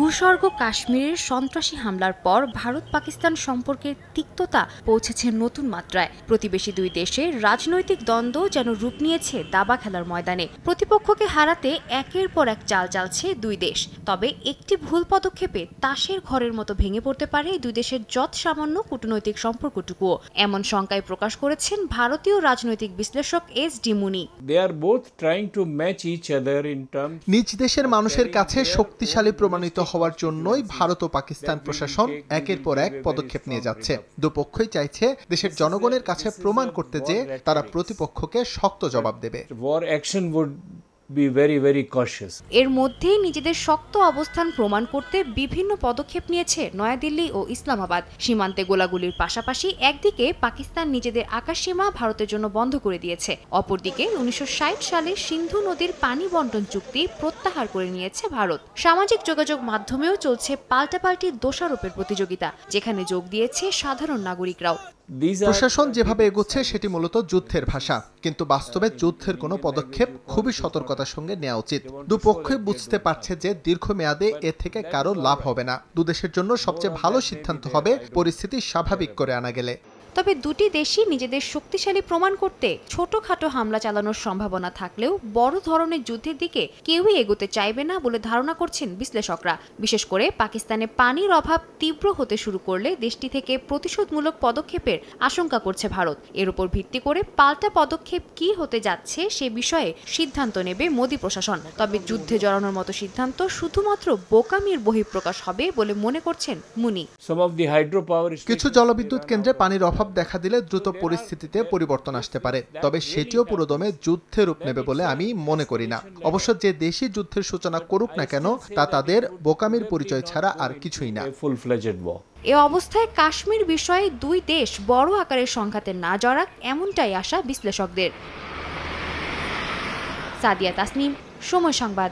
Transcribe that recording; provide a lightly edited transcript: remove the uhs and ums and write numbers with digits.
ভূস্বর্গ কাশ্মীরের সন্ত্রাসী হামলার পর ভারত পাকিস্তান সম্পর্কের তিক্ততা পৌঁছেছে নতুন মাত্রায়। প্রতিবেশী দুই দেশের রাজনৈতিক দ্বন্দ্ব যেন রূপ নিয়েছে দাবা খেলার ময়দানে। প্রতিপক্ষকে হারাতে একের পর এক চাল চালছে দুই দেশ। তবে একটি ভুল পদক্ষেপে তাসের ঘরের মতো ভেঙে পড়তে পারে দুই দেশের যৎ সামান্য কূটনৈতিক সম্পর্কটুকুও, এমন শঙ্কায় প্রকাশ করেছেন ভারতীয় রাজনৈতিক বিশ্লেষক এস.ডি. মুনি। নিজ দেশের মানুষের কাছে শক্তিশালী প্রমাণিত হওয়ার জন্যই ভারত ও পাকিস্তান প্রশাসন একের পর এক পদক্ষেপ নিয়ে যাচ্ছে। দুপক্ষই চাইছে দেশের জনগণের কাছে প্রমাণ করতে যে তারা প্রতিপক্ষকে শক্ত জবাব দেবে। এর মধ্যেই নিজেদের শক্ত অবস্থান প্রমাণ করতে বিভিন্ন পদক্ষেপ নিয়েছে নয়াদিল্লি ও ইসলামাবাদ। সীমান্তে গোলাগুলির পাশাপাশি একদিকে পাকিস্তান নিজেদের আকাশসীমা ভারতের জন্য বন্ধ করে দিয়েছে, অপরদিকে 1960 সালে সিন্ধু নদীর পানি বন্টন চুক্তি প্রত্যাহার করে নিয়েছে ভারত। সামাজিক যোগাযোগ মাধ্যমেও চলছে পাল্টাপাল্টি দোষারোপের প্রতিযোগিতা, যেখানে যোগ দিয়েছে সাধারণ নাগরিকরাও। প্রশাসন যেভাবে এগোচ্ছে সেটি মূলত যুদ্ধের ভাষা, কিন্তু বাস্তবে যুদ্ধের কোনো পদক্ষেপ খুবই সতর্কতার সঙ্গে নেওয়া উচিত। দুপক্ষই বুঝতে পারছে যে দীর্ঘমেয়াদে এ থেকে কারো লাভ হবে না। দুদেশের জন্য সবচেয়ে ভালো সিদ্ধান্ত হবে পরিস্থিতি স্বাভাবিক করে আনা গেলে। তবে দুটি দেশই নিজেদের শক্তিশালী প্রমাণ করতে ছোটখাটো হামলা চালানোর সম্ভাবনা থাকলেও বড় ধরনের যুদ্ধের দিকে কেউই এগোতে চাইবে না বলে ধারণা করছেন বিশ্লেষকরা। বিশেষ করে পাকিস্তানে পানির অভাব তীব্র হতে শুরু করলে দেশটি থেকে প্রতিশোধমূলক পদক্ষেপের আশঙ্কা করছে ভারত। এর উপর ভিত্তি করে পাল্টা পদক্ষেপ কি হতে যাচ্ছে সে বিষয়ে সিদ্ধান্ত নেবে মোদি প্রশাসন। তবে যুদ্ধে জড়ানোর মতো সিদ্ধান্ত শুধুমাত্র বোকামির বহিঃপ্রকাশ হবে বলে মনে করছেন মুনি। কিছু জলবিদ্যুৎ কেন্দ্রে পানির অভাব দেখা দিলে দ্রুত পরিস্থিতিতে পরিবর্তন আসতে পারে, তবে সেটিও পুরোদমে যুদ্ধে রূপ নেবে বলে আমি মনে করি না। অবশ্য যে দেশই যুদ্ধের সূচনা করুক না কেন, তা তাদের বোকামির পরিচয় ছাড়া আর কিছুই না। এ অবস্থায় কাশ্মীর বিষয়ে দুই দেশ বড় আকারের সংঘাতে না জড়াক, এমনটাই আশা বিশ্লেষকদের। সাদিয়া তাসনিম, সময় সংবাদ।